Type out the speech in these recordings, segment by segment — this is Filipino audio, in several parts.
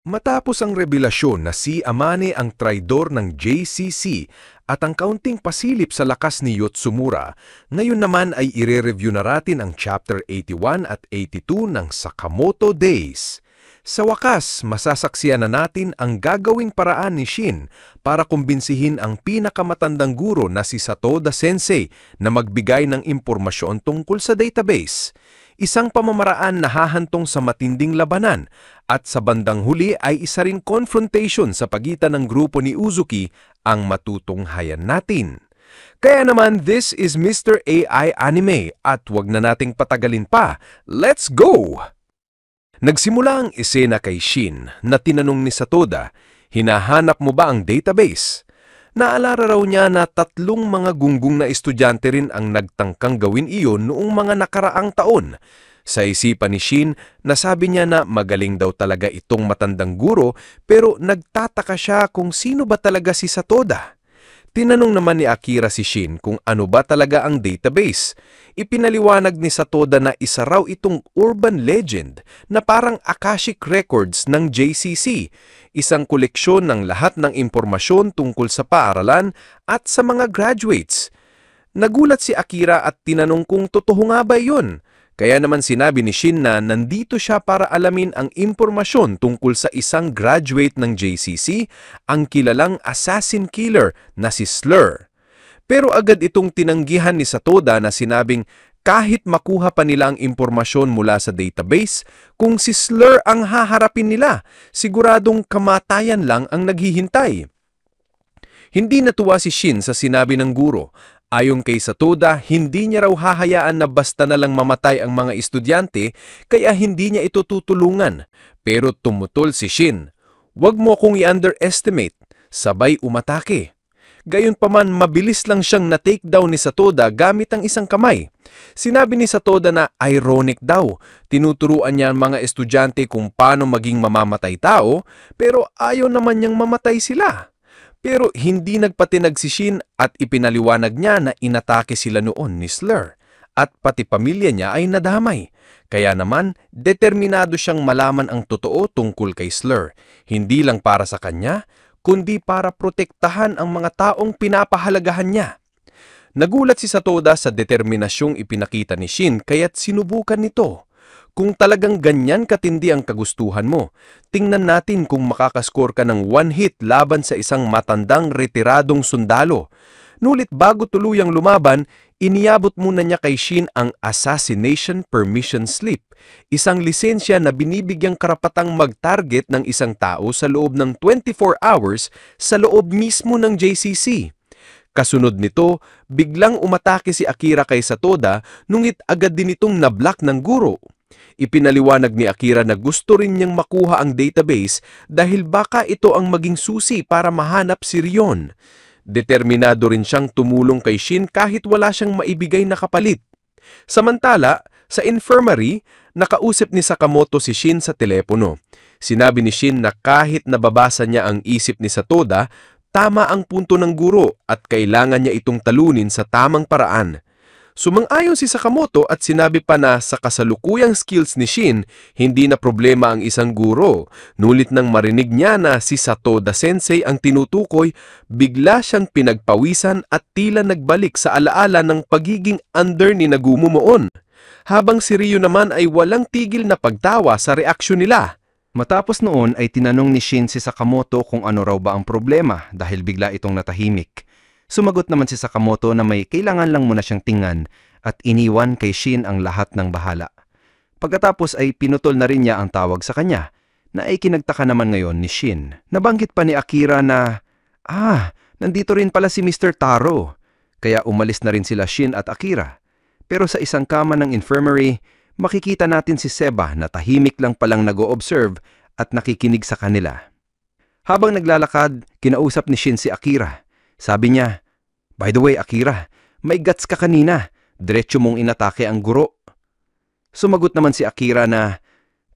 Matapos ang revelasyon na si Amane ang traidor ng JCC at ang kaunting pasilip sa lakas ni Yotsumura, ngayon naman ay ire-review na natin ang Chapter 81 at 82 ng Sakamoto Days. Sa wakas, masasaksiyan na natin ang gagawing paraan ni Shin para kumbinsihin ang pinakamatandang guro na si Satoda Sensei na magbigay ng impormasyon tungkol sa database. Isang pamamaraan na hahantong sa matinding labanan at sa bandang huli ay isa ring confrontation sa pagitan ng grupo ni Uzuki ang matutunghayan natin. Kaya naman, this is Mr. AI Anime at wag na nating patagalin pa. Let's go! Nagsimula ang esena kay Shin na tinanong ni Satoda, hinahanap mo ba ang database? Naalala raw niya na 3 mga gunggong na estudyante rin ang nagtangkang gawin iyon noong mga nakaraang taon. Sa isipan ni Shin, nasabi niya na magaling daw talaga itong matandang guro pero nagtataka siya kung sino ba talaga si Satoda. Tinanong naman ni Akira si Shin kung ano ba talaga ang database. Ipinaliwanag ni Satoda na isa raw itong urban legend na parang Akashic Records ng JCC, isang koleksyon ng lahat ng impormasyon tungkol sa paaralan at sa mga graduates. Nagulat si Akira at tinanong kung totoo nga ba yun. Kaya naman sinabi ni Shin na nandito siya para alamin ang impormasyon tungkol sa isang graduate ng JCC, ang kilalang assassin killer na si Slur. Pero agad itong tinanggihan ni Satoda na sinabing kahit makuha pa nila ang impormasyon mula sa database, kung si Slur ang haharapin nila, siguradong kamatayan lang ang naghihintay. Hindi natuwa si Shin sa sinabi ng guro. Ayon kay Satoda, hindi niya raw hahayaan na basta na lang mamatay ang mga estudyante kaya hindi niya ito tutulungan. Pero tumutol si Shin. Huwag mo kong i-underestimate, sabay umatake. Gayunpaman, mabilis lang siyang na-take down ni Satoda gamit ang isang kamay. Sinabi ni Satoda na ironic daw. Tinuturuan niya ang mga estudyante kung paano maging mamamatay tao, pero ayaw naman niyang mamatay sila. Pero hindi nagpatinag si Shin at ipinaliwanag niya na inatake sila noon ni Slur at pati pamilya niya ay nadamay. Kaya naman, determinado siyang malaman ang totoo tungkol kay Slur, hindi lang para sa kanya, kundi para protektahan ang mga taong pinapahalagahan niya. Nagulat si Satoda sa determinasyong ipinakita ni Shin kaya't sinubukan nito. Kung talagang ganyan katindi ang kagustuhan mo, tingnan natin kung makakaskor ka ng 1 hit laban sa isang matandang retiradong sundalo. Nulit bago tuluyang lumaban, iniabot muna niya kay Shin ang Assassination Permission Slip, isang lisensya na binibigyang karapatang mag-target ng isang tao sa loob ng 24 hours sa loob mismo ng JCC. Kasunod nito, biglang umatake si Akira kay Satoda nungit agad din itong nablock ng guro. Ipinaliwanag ni Akira na gusto rin niyang makuha ang database dahil baka ito ang maging susi para mahanap si Rion. Determinado rin siyang tumulong kay Shin kahit wala siyang maibigay na kapalit. Samantala, sa infirmary, nakausap ni Sakamoto si Shin sa telepono. Sinabi ni Shin na kahit nababasa niya ang isip ni Satoda, tama ang punto ng guro at kailangan niya itong talunin sa tamang paraan. Sumang-ayon si Sakamoto at sinabi pa na sa kasalukuyang skills ni Shin, hindi na problema ang isang guro. Nulit nang marinig niya na si Satoda Sensei ang tinutukoy, bigla siyang pinagpawisan at tila nagbalik sa alaala ng pagiging under ni Nagumo noon. Habang si Ryo naman ay walang tigil na pagtawa sa reaksyon nila. Matapos noon ay tinanong ni Shin si Sakamoto kung ano raw ba ang problema dahil bigla itong natahimik. Sumagot naman si Sakamoto na may kailangan lang muna siyang tingnan at iniwan kay Shin ang lahat ng bahala. Pagkatapos ay pinutol na rin niya ang tawag sa kanya na ay kinagtaka naman ngayon ni Shin. Nabanggit pa ni Akira na, nandito rin pala si Mr. Taro. Kaya umalis na rin sila Shin at Akira. Pero sa isang kama ng infirmary, makikita natin si Seba na tahimik lang palang nag-o-observe at nakikinig sa kanila. Habang naglalakad, kinausap ni Shin si Akira. Sabi niya, "By the way, Akira, may guts ka kanina. Diretso mong inatake ang guro." Sumagot naman si Akira na,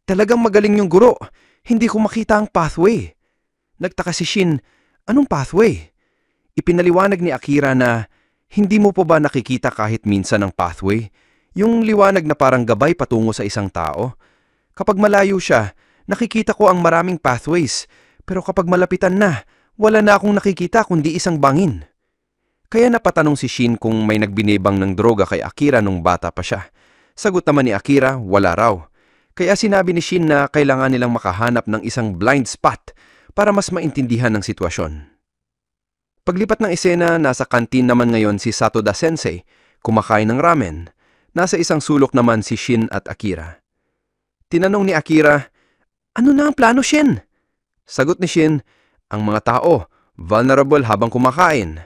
"Talagang magaling yung guro. Hindi ko makita ang pathway." Nagtaka si Shin, "Anong pathway?" Ipinaliwanag ni Akira na, "Hindi mo pa ba nakikita kahit minsan ang pathway? Yung liwanag na parang gabay patungo sa isang tao? Kapag malayo siya, Nakikita ko ang maraming pathways, pero kapag malapitan na, wala na akong nakikita kundi isang bangin. Kaya napatanong si Shin kung may nagbinibang ng droga kay Akira nung bata pa siya. Sagot naman ni Akira, wala raw. Kaya sinabi ni Shin na kailangan nilang makahanap ng isang blind spot para mas maintindihan ng sitwasyon. Paglipat ng eksena, nasa kantin naman ngayon si Satoda Sensei, kumakain ng ramen. Nasa isang sulok naman si Shin at Akira. Tinanong ni Akira, "Ano na ang plano, Shin?" Sagot ni Shin, "Ang mga tao, vulnerable habang kumakain."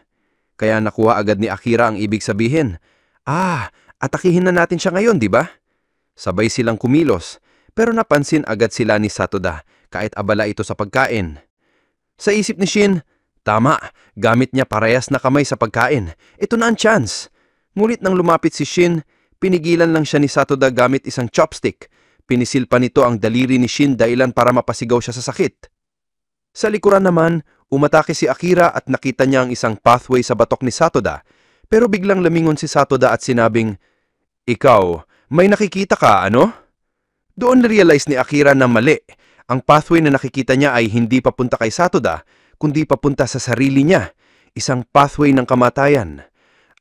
Kaya nakuha agad ni Akira ang ibig sabihin. Atakihin na natin siya ngayon, di ba? Sabay silang kumilos, pero napansin agad sila ni Satoda kahit abala ito sa pagkain. Sa isip ni Shin, tama, gamit niya parehas na kamay sa pagkain. Ito na ang chance. Ngulit nang lumapit si Shin, pinigilan lang siya ni Satoda gamit isang chopstick. Pinisil pa nito ang daliri ni Shin dahilan para mapasigaw siya sa sakit. Sa likuran naman, umatake si Akira at nakita niya ang isang pathway sa batok ni Satoda. Pero biglang lamingon si Satoda at sinabing, "Ikaw, may nakikita ka, ano?" Doon na-realize ni Akira na mali. Ang pathway na nakikita niya ay hindi papunta kay Satoda, kundi papunta sa sarili niya. Isang pathway ng kamatayan.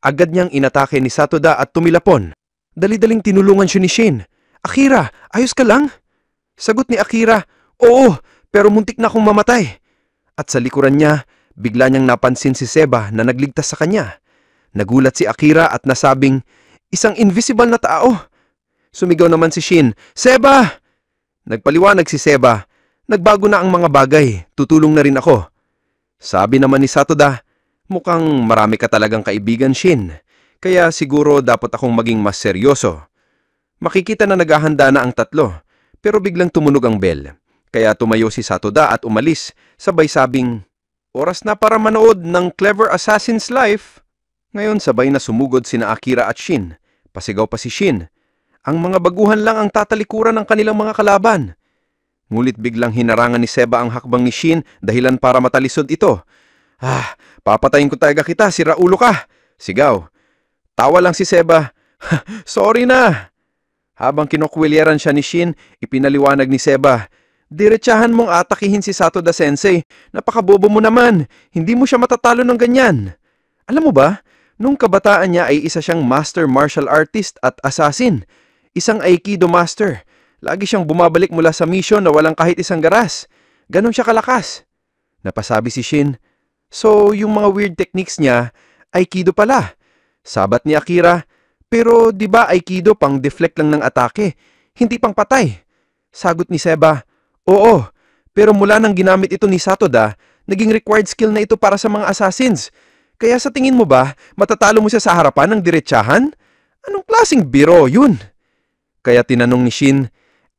Agad niyang inatake ni Satoda at tumilapon. Dali-daling tinulungan siya ni Shin. "Akira, ayos ka lang?" Sagot ni Akira, "Oo, pero muntik na akong mamatay." At sa likuran niya, bigla niyang napansin si Seba na nagligtas sa kanya. Nagulat si Akira at nasabing, "Isang invisible na tao." Sumigaw naman si Shin, "Seba!" Nagpaliwanag si Seba, "Nagbago na ang mga bagay, tutulong na rin ako." Sabi naman ni Satoda, "Mukhang marami ka talagang kaibigan, Shin. Kaya siguro dapat akong maging mas seryoso." Makikita na naghahanda na ang tatlo, pero biglang tumunog ang bell. Kaya tumayo si Satoda at umalis, sabay sabing, "Oras na para manood ng Clever Assassin's Life." Ngayon sabay na sumugod sina Akira at Shin. Pasigaw pa si Shin, "Ang mga baguhan lang ang tatalikuran ng kanilang mga kalaban." Ngulit biglang hinarangan ni Seba ang hakbang ni Shin dahilan para matalisod ito. Papatayin ko talaga kita, sira ulo ka!" Sigaw. Tawa lang si Seba, "Sorry na!" Habang kinukwilyeran siya ni Shin, ipinaliwanag ni Seba, "Diretsahan mong atakihin si Satoda Sensei. Napakabobo mo naman. Hindi mo siya matatalo ng ganyan." Alam mo ba, nung kabataan niya ay isa siyang master martial artist at assassin. Isang Aikido master. Lagi siyang bumabalik mula sa mission na walang kahit isang garas. Ganon siya kalakas. Napasabi si Shin, "So, yung mga weird techniques niya, Aikido pala." Sabat ni Akira, "Pero di ba Aikido pang deflect lang ng atake, hindi pang patay?" Sagot ni Seba, "Oo, pero mula nang ginamit ito ni Satoda, naging required skill na ito para sa mga assassins. Kaya sa tingin mo ba, matatalo mo siya sa harapan ng diretsahan? Anong klaseng biro yun?" Kaya tinanong ni Shin,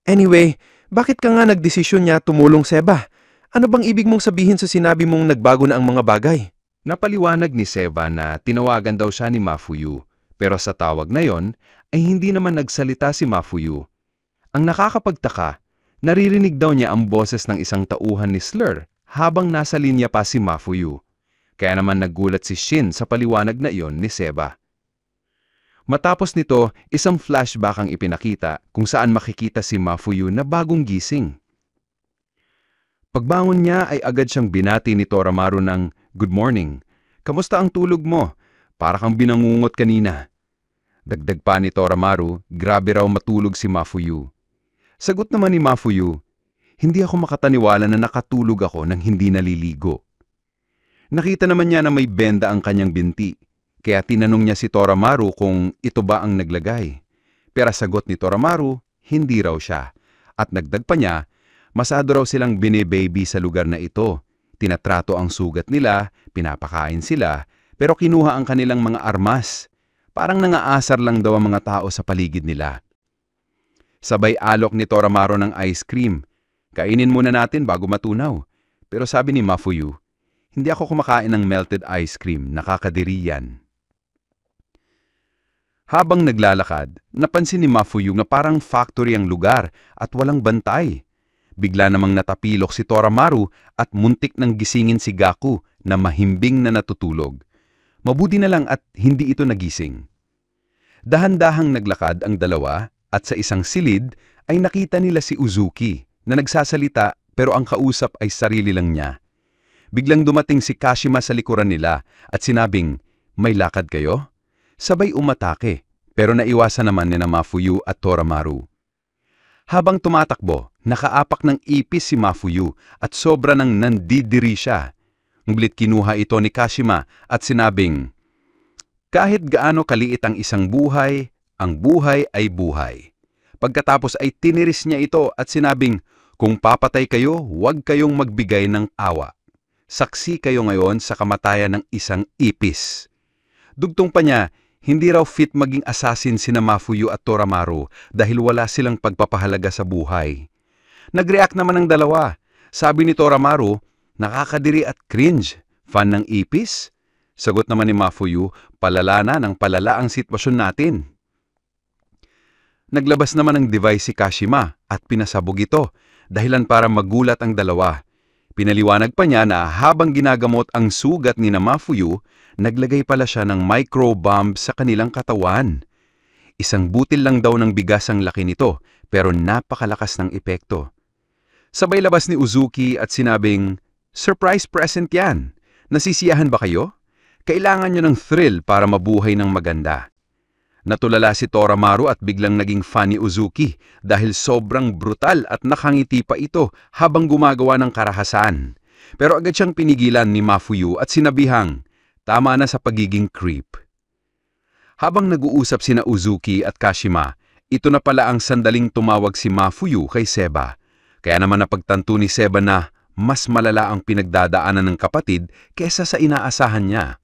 "Anyway, bakit ka nga nagdesisyon niya tumulong, Seba? Ano bang ibig mong sabihin sa sinabi mong nagbago na ang mga bagay?" Napaliwanag ni Seba na tinawagan daw siya ni Mafuyu, pero sa tawag na yon ay hindi naman nagsalita si Mafuyu. Ang nakakapagtaka, naririnig daw niya ang boses ng isang tauhan ni Slur habang nasa linya pa si Mafuyu. Kaya naman naggulat si Shin sa paliwanag na iyon ni Seba. Matapos nito, isang flashback ang ipinakita kung saan makikita si Mafuyu na bagong gising. Pagbangon niya ay agad siyang binati ni Toramaru ng, "Good morning. Kamusta ang tulog mo? Para kang binangungot kanina." Dagdag pa ni Toramaru, grabe raw matulog si Mafuyu. Sagot naman ni Mafuyu, "Hindi ako makataniwala na nakatulog ako nang hindi naliligo." Nakita naman niya na may benda ang kanyang binti, kaya tinanong niya si Toramaru kung ito ba ang naglagay. Pero sagot ni Toramaru, hindi raw siya. At nagdag pa niya, masado raw silang bine-baby sa lugar na ito. Tinatrato ang sugat nila, pinapakain sila, pero kinuha ang kanilang mga armas. Parang nangaasar lang daw ang mga tao sa paligid nila. Sabay alok ni Toramaru ng ice cream. "Kainin muna natin bago matunaw." Pero sabi ni Mafuyu, "Hindi ako kumakain ng melted ice cream, nakakadiri yan." Habang naglalakad, napansin ni Mafuyu na parang factory ang lugar at walang bantay. Bigla namang natapilok si Toramaru at muntik nang gisingin si Gaku na mahimbing na natutulog. Mabuti na lang at hindi ito nagising. Dahan-dahang naglakad ang dalawa at sa isang silid ay nakita nila si Uzuki na nagsasalita pero ang kausap ay sarili lang niya. Biglang dumating si Kashima sa likuran nila at sinabing, "May lakad kayo?" Sabay umatake, pero naiwasan naman ni Mafuyu at Toramaru. Habang tumatakbo, nakaapak ng ipis si Mafuyu at sobra nang nandidiri siya. Ngunit kinuha ito ni Kashima at sinabing, "Kahit gaano kaliit ang isang buhay, ang buhay ay buhay." Pagkatapos ay tiniris niya ito at sinabing, "Kung papatay kayo, huwag kayong magbigay ng awa. Saksi kayo ngayon sa kamatayan ng isang ipis." Dugtong pa niya, hindi raw fit maging assassin sina Mafuyu at Toramaru dahil wala silang pagpapahalaga sa buhay. Nag-react naman ang dalawa. Sabi ni Toramaru, "Nakakadiri at cringe. Fan ng ipis?" Sagot naman ni Mafuyu, "Palala na ng palala ang sitwasyon natin." Naglabas naman ng device si Kashima at pinasabog ito, dahilan para magulat ang dalawa. Pinaliwanag pa niya na habang ginagamot ang sugat ni Mafuyu, naglagay pala siya ng microbomb sa kanilang katawan. Isang butil lang daw ng bigas ang laki nito, pero napakalakas ng epekto. Sabay labas ni Uzuki at sinabing, "Surprise present yan. Nasisiyahan ba kayo? Kailangan nyo ng thrill para mabuhay ng maganda." Natulala si Toramaru at biglang naging fan ni Uzuki dahil sobrang brutal at nakangiti pa ito habang gumagawa ng karahasan. Pero agad siyang pinigilan ni Mafuyu at sinabihang, "Tama na sa pagiging creep." Habang nag-uusap sina Uzuki at Kashima, ito na pala ang sandaling tumawag si Mafuyu kay Seba. Kaya naman napagtanto ni Seba na mas malala ang pinagdadaanan ng kapatid kesa sa inaasahan niya.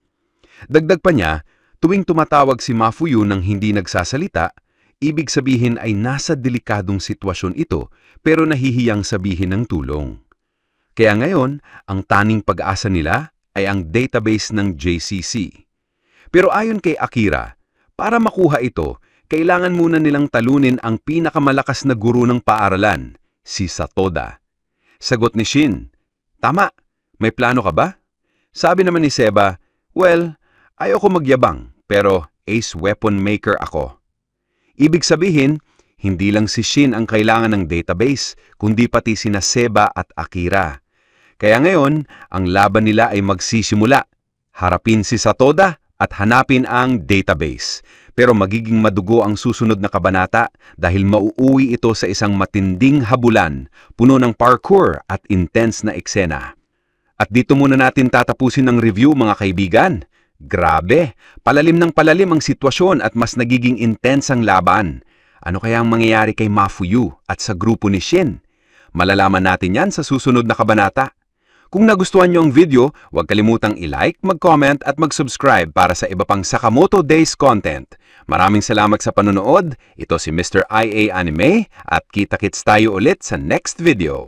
Dagdag pa niya, tuwing tumatawag si Mafuyu nang hindi nagsasalita, ibig sabihin ay nasa delikadong sitwasyon ito pero nahihiyang sabihin ng tulong. Kaya ngayon, ang tanging pag-asa nila ay ang database ng JCC. Pero ayon kay Akira, para makuha ito, kailangan muna nilang talunin ang pinakamalakas na guro ng paaralan, si Satoda. Sagot ni Shin, "Tama, may plano ka ba?" Sabi naman ni Seba, "Well, ayoko magyabang, pero ace weapon maker ako." Ibig sabihin, hindi lang si Shin ang kailangan ng database, kundi pati sina Seba at Akira. Kaya ngayon, ang laban nila ay magsisimula. Harapin si Satoda at hanapin ang database. Pero magiging madugo ang susunod na kabanata dahil mauuwi ito sa isang matinding habulan, puno ng parkour at intense na eksena. At dito muna natin tatapusin ang review, mga kaibigan. Grabe, palalim ng palalim ang sitwasyon at mas nagiging intense ang laban. Ano kaya ang mangyayari kay Mafuyu at sa grupo ni Shin? Malalaman natin yan sa susunod na kabanata. Kung nagustuhan niyo ang video, huwag kalimutang i-like, mag-comment at mag-subscribe para sa iba pang Sakamoto Days content. Maraming salamat sa panonood. Ito si Mr. IA Anime at kita-kits tayo ulit sa next video.